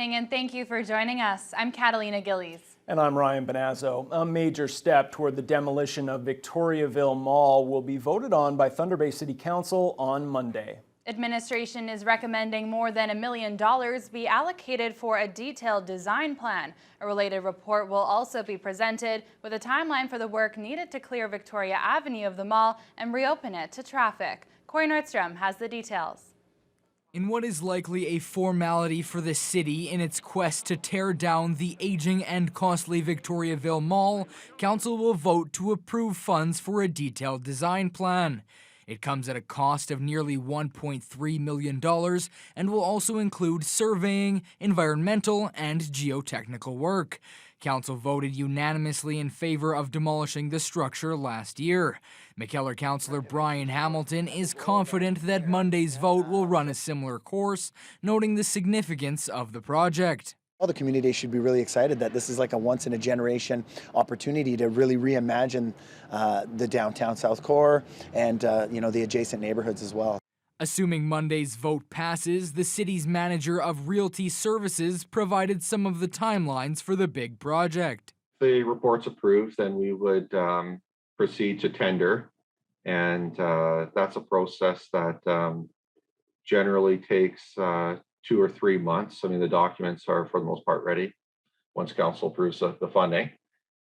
evening and thank you for joining us. I'm Catalina Gillies. And I'm Ryan Bonazzo. A major step toward the demolition of Victoriaville Mall will be voted on by Thunder Bay City Council on Monday. Administration is recommending more than $1 million be allocated for a detailed design plan. A related report will also be presented with a timeline for the work needed to clear Victoria Avenue of the mall and reopen it to traffic. Corey Nordstrom has the details. In what is likely a formality for the city in its quest to tear down the aging and costly Victoriaville Mall, Council will vote to approve funds for a detailed design plan. It comes at a cost of nearly $1.3 million and will also include surveying, environmental, and geotechnical work. Council voted unanimously in favor of demolishing the structure last year. McKellar Councillor Brian Hamilton is confident that Monday's vote will run a similar course, noting the significance of the project. All the community should be really excited that this is like a once-in-a-generation opportunity to really reimagine the downtown South Core and the adjacent neighborhoods as well. Assuming Monday's vote passes, the city's manager of Realty Services provided some of the timelines for the big project. If the report's approved, then we would proceed to tender, and that's a process that generally takes 2 or 3 months. I mean, the documents are for the most part ready once council approves the funding,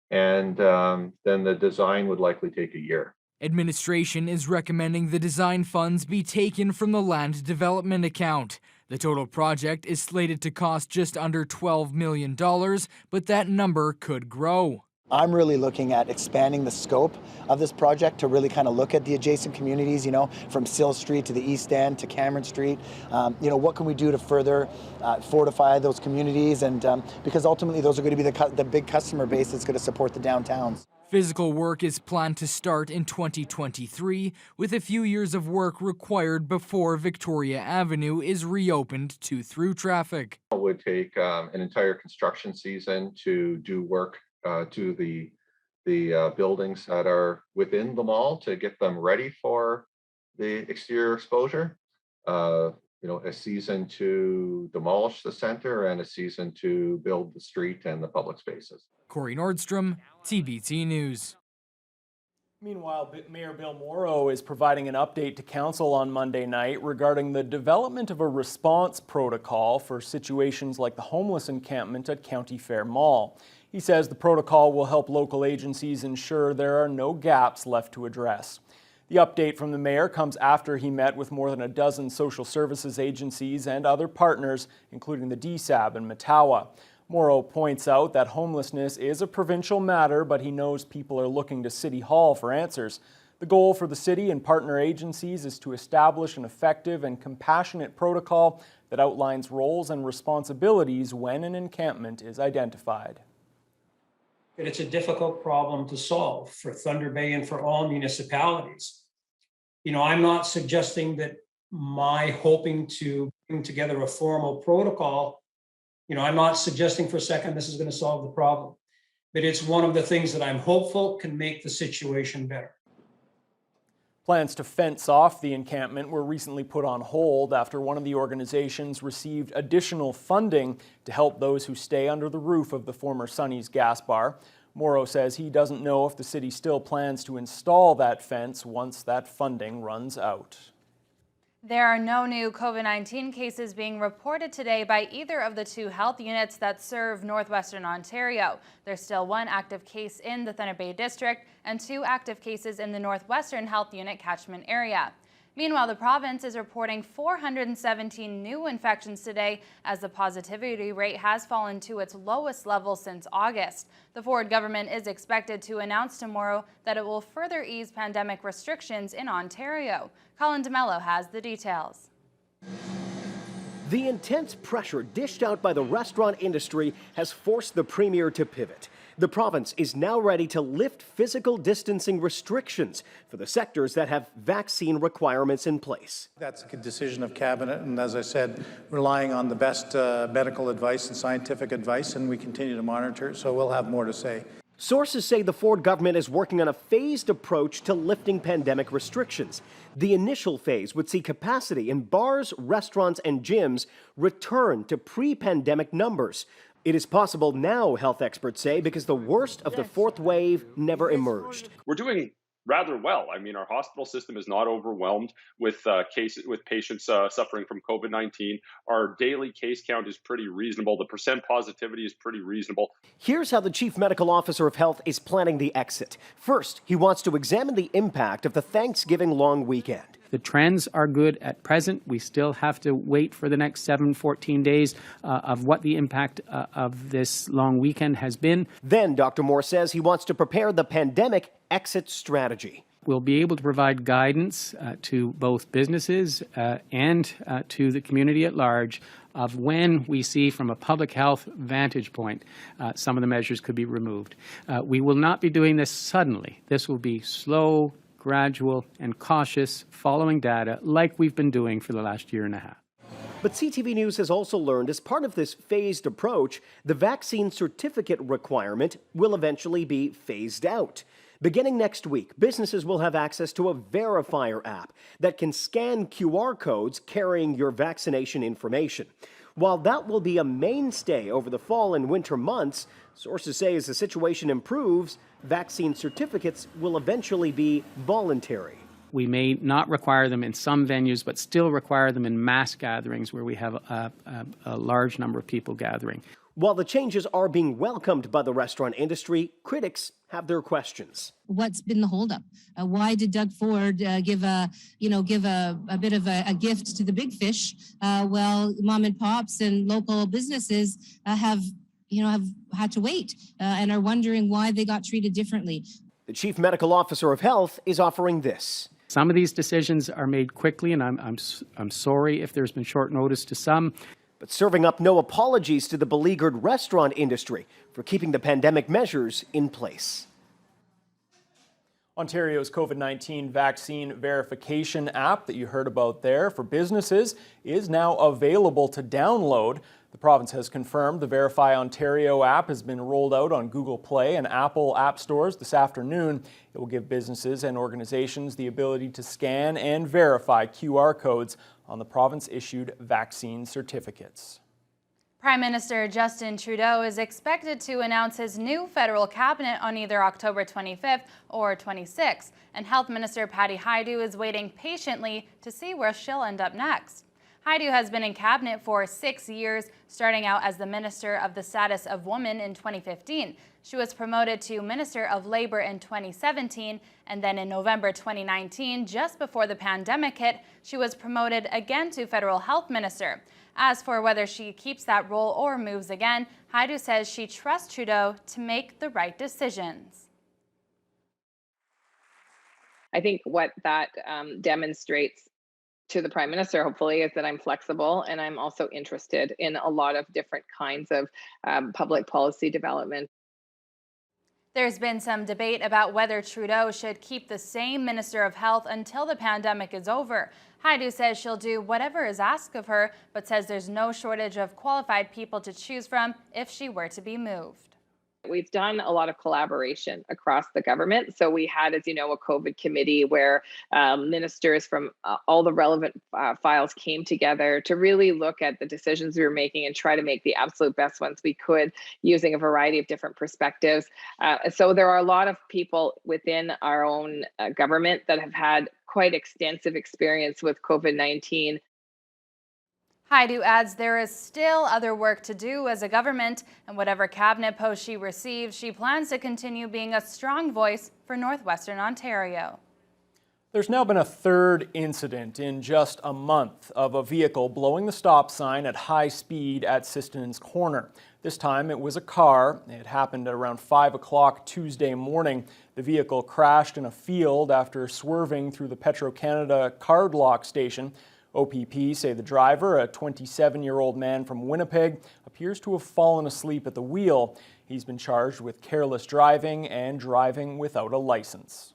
and then the design would likely take a year. Administration is recommending the design funds be taken from the land development account. The total project is slated to cost just under $12 million, but that number could grow. I'm really looking at expanding the scope of this project to really kind of look at the adjacent communities, from Sill Street to the East End to Cameron Street. What can we do to further fortify those communities? And because ultimately those are going to be the big customer base that's going to support the downtowns. Physical work is planned to start in 2023, with a few years of work required before Victoria Avenue is reopened to through traffic. It would take an entire construction season to do work to the buildings that are within the mall to get them ready for the exterior exposure. A season to demolish the center and a season to build the street and the public spaces. Corey Nordstrom, TBT News. Meanwhile, Mayor Bill Morrow is providing an update to Council on Monday night regarding the development of a response protocol for situations like the homeless encampment at County Fair Mall. He says the protocol will help local agencies ensure there are no gaps left to address. The update from the mayor comes after he met with more than a dozen social services agencies and other partners, including the DSAB and Matawa. Morrow points out that homelessness is a provincial matter, but he knows people are looking to City Hall for answers. The goal for the city and partner agencies is to establish an effective and compassionate protocol that outlines roles and responsibilities when an encampment is identified. It's a difficult problem to solve for Thunder Bay and for all municipalities. I'm not suggesting that my hoping to bring together a formal protocol, I'm not suggesting for a second this is going to solve the problem, but it's one of the things that I'm hopeful can make the situation better. Plans to fence off the encampment were recently put on hold after one of the organizations received additional funding to help those who stay under the roof of the former Sonny's gas bar. Morrow says he doesn't know if the city still plans to install that fence once that funding runs out. There are no new COVID-19 cases being reported today by either of the 2 health units that serve northwestern Ontario. There's still 1 active case in the Thunder Bay District and 2 active cases in the Northwestern Health Unit catchment area. Meanwhile, the province is reporting 417 new infections today as the positivity rate has fallen to its lowest level since August. The Ford government is expected to announce tomorrow that it will further ease pandemic restrictions in Ontario. Colin DeMello has the details. The intense pressure dished out by the restaurant industry has forced the Premier to pivot. The province is now ready to lift physical distancing restrictions for the sectors that have vaccine requirements in place. That's a decision of Cabinet, and as I said, relying on the best medical advice and scientific advice, and we continue to monitor, so we'll have more to say. Sources say the Ford government is working on a phased approach to lifting pandemic restrictions. The initial phase would see capacity in bars, restaurants, and gyms return to pre-pandemic numbers. It is possible now, health experts say, because the worst of the fourth wave never emerged. We're doing rather well. I mean, our hospital system is not overwhelmed with patients suffering from COVID-19. Our daily case count is pretty reasonable. The percent positivity is pretty reasonable. Here's how the Chief Medical Officer of Health is planning the exit. First, he wants to examine the impact of the Thanksgiving long weekend. The trends are good at present. We still have to wait for the next 14 days of what the impact of this long weekend has been. Then Dr. Moore says he wants to prepare the pandemic exit strategy. We'll be able to provide guidance to both businesses and to the community at large of when we see from a public health vantage point some of the measures could be removed. We will not be doing this suddenly. This will be slow, gradual, and cautious, following data like we've been doing for the last year and a half. But CTV News has also learned as part of this phased approach, the vaccine certificate requirement will eventually be phased out. Beginning next week, businesses will have access to a verifier app that can scan QR codes carrying your vaccination information. While that will be a mainstay over the fall and winter months, sources say as the situation improves, vaccine certificates will eventually be voluntary. We may not require them in some venues, but still require them in mass gatherings where we have a large number of people gathering. While the changes are being welcomed by the restaurant industry, critics have their questions. What's been the holdup? Why did Doug Ford give a bit of a gift to the big fish? Well, mom and pops and local businesses have had to wait and are wondering why they got treated differently. The Chief Medical Officer of Health is offering this. Some of these decisions are made quickly, and I'm sorry if there's been short notice to some. But serving up no apologies to the beleaguered restaurant industry for keeping the pandemic measures in place. Ontario's COVID-19 vaccine verification app that you heard about there for businesses is now available to download. The province has confirmed the Verify Ontario app has been rolled out on Google Play and Apple app stores this afternoon. It will give businesses and organizations the ability to scan and verify QR codes on the province-issued vaccine certificates. Prime Minister Justin Trudeau is expected to announce his new federal cabinet on either October 25th or 26th, and Health Minister Patty Hajdu is waiting patiently to see where she'll end up next. Hajdu has been in cabinet for 6 years, starting out as the Minister of the Status of Woman in 2015. She was promoted to Minister of Labor in 2017, and then in November 2019, just before the pandemic hit, she was promoted again to Federal Health Minister. As for whether she keeps that role or moves again, Hajdu says she trusts Trudeau to make the right decisions. I think what that demonstrates to the Prime Minister, hopefully, is that I'm flexible and I'm also interested in a lot of different kinds of public policy development. There's been some debate about whether Trudeau should keep the same Minister of Health until the pandemic is over. Hajdu says she'll do whatever is asked of her, but says there's no shortage of qualified people to choose from if she were to be moved. We've done a lot of collaboration across the government. So we had, as you know, a COVID committee where ministers from all the relevant files came together to really look at the decisions we were making and try to make the absolute best ones we could using a variety of different perspectives. So there are a lot of people within our own government that have had quite extensive experience with COVID-19. Hajdu adds there is still other work to do as a government, and whatever cabinet post she receives, she plans to continue being a strong voice for Northwestern Ontario. There's now been a third incident in just a month of a vehicle blowing the stop sign at high speed at Siston's Corner. This time it was a car. It happened at around 5 o'clock Tuesday morning. The vehicle crashed in a field after swerving through the Petro-Canada card lock station. OPP say the driver, a 27-year-old man from Winnipeg, appears to have fallen asleep at the wheel. He's been charged with careless driving and driving without a license.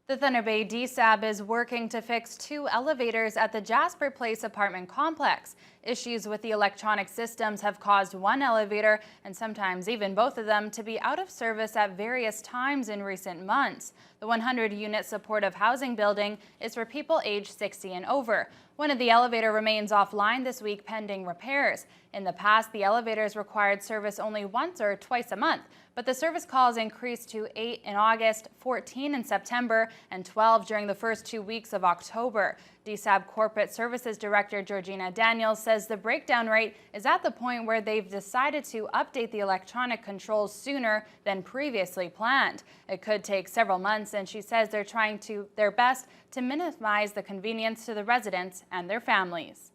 The Thunder Bay DSAB is working to fix 2 elevators at the Jasper Place apartment complex. Issues with the electronic systems have caused one elevator, and sometimes even both of them, to be out of service at various times in recent months. The 100-unit supportive housing building is for people aged 60 and over. One of the elevator remains offline this week pending repairs. In the past, the elevators required service only once or twice a month, but the service calls increased to 8 in August, 14 in September, and 12 during the first 2 weeks of October. DSAB Corporate Services Director Georgina Daniels says the breakdown rate is at the point where they've decided to update the electronic controls sooner than previously planned. It could take several months, and she says they're trying their best to minimize the convenience to the residents and their families.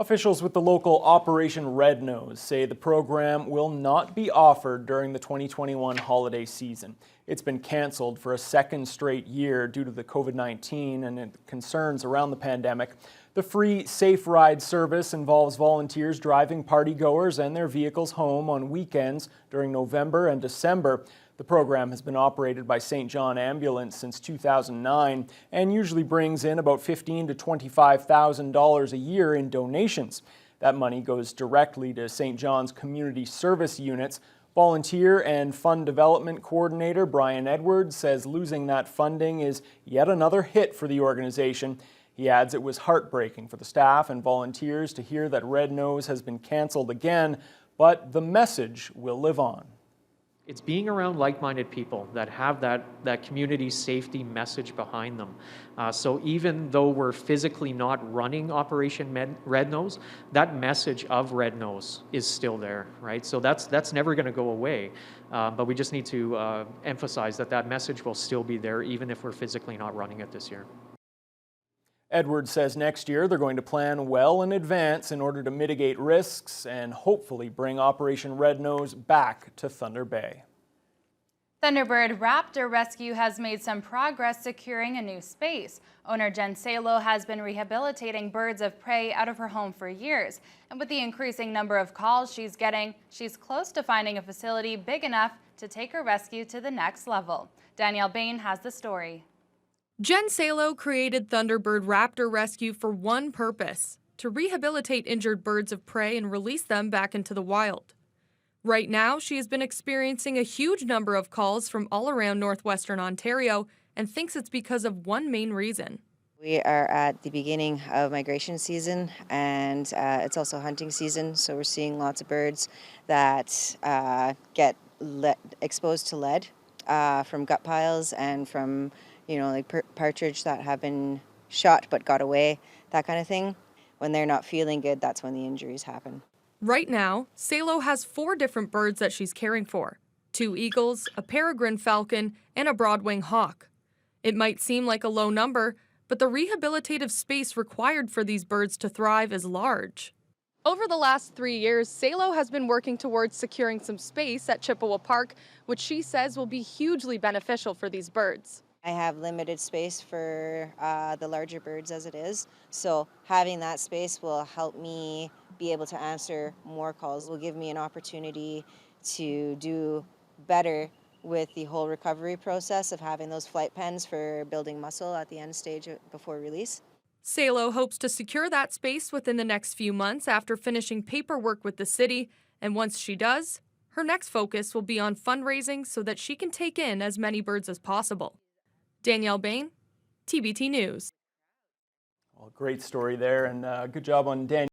Officials with the local Operation Red Nose say the program will not be offered during the 2021 holiday season. It's been canceled for a second straight year due to the COVID-19 and concerns around the pandemic. The free Safe Ride service involves volunteers driving partygoers and their vehicles home on weekends during November and December. The program has been operated by St. John Ambulance since 2009 and usually brings in about $15,000 to $25,000 a year in donations. That money goes directly to St. John's community service units. Volunteer and Fund Development Coordinator Brian Edwards says losing that funding is yet another hit for the organization. He adds it was heartbreaking for the staff and volunteers to hear that Red Nose has been canceled again, but the message will live on. It's being around like-minded people that have that community safety message behind them. So even though we're physically not running Operation Red Nose, that message of Red Nose is still there, right? So that's never going to go away. But we just need to emphasize that message will still be there even if we're physically not running it this year. Edwards says next year they're going to plan well in advance in order to mitigate risks and hopefully bring Operation Red Nose back to Thunder Bay. Thunderbird Raptor Rescue has made some progress securing a new space. Owner Jen Salo has been rehabilitating birds of prey out of her home for years. And with the increasing number of calls she's getting, she's close to finding a facility big enough to take her rescue to the next level. Danielle Bain has the story. Jen Salo created Thunderbird Raptor Rescue for one purpose: to rehabilitate injured birds of prey and release them back into the wild. Right now, she has been experiencing a huge number of calls from all around northwestern Ontario and thinks it's because of one main reason. We are at the beginning of migration season, and it's also hunting season, so we're seeing lots of birds that get exposed to lead from gut piles and from like partridge that have been shot but got away, that kind of thing. When they're not feeling good, that's when the injuries happen. Right now, Salo has 4 different birds that she's caring for: 2 eagles, a peregrine falcon, and a broadwing hawk. It might seem like a low number, but the rehabilitative space required for these birds to thrive is large. Over the last 3 years, Salo has been working towards securing some space at Chippewa Park, which she says will be hugely beneficial for these birds. I have limited space for the larger birds as it is, so having that space will help me be able to answer more calls, will give me an opportunity to do better with the whole recovery process of having those flight pens for building muscle at the end stage before release. Salo hopes to secure that space within the next few months after finishing paperwork with the city, and once she does, her next focus will be on fundraising so that she can take in as many birds as possible. Danielle Bain, TBT News. Well, great story there, and good job on Danielle.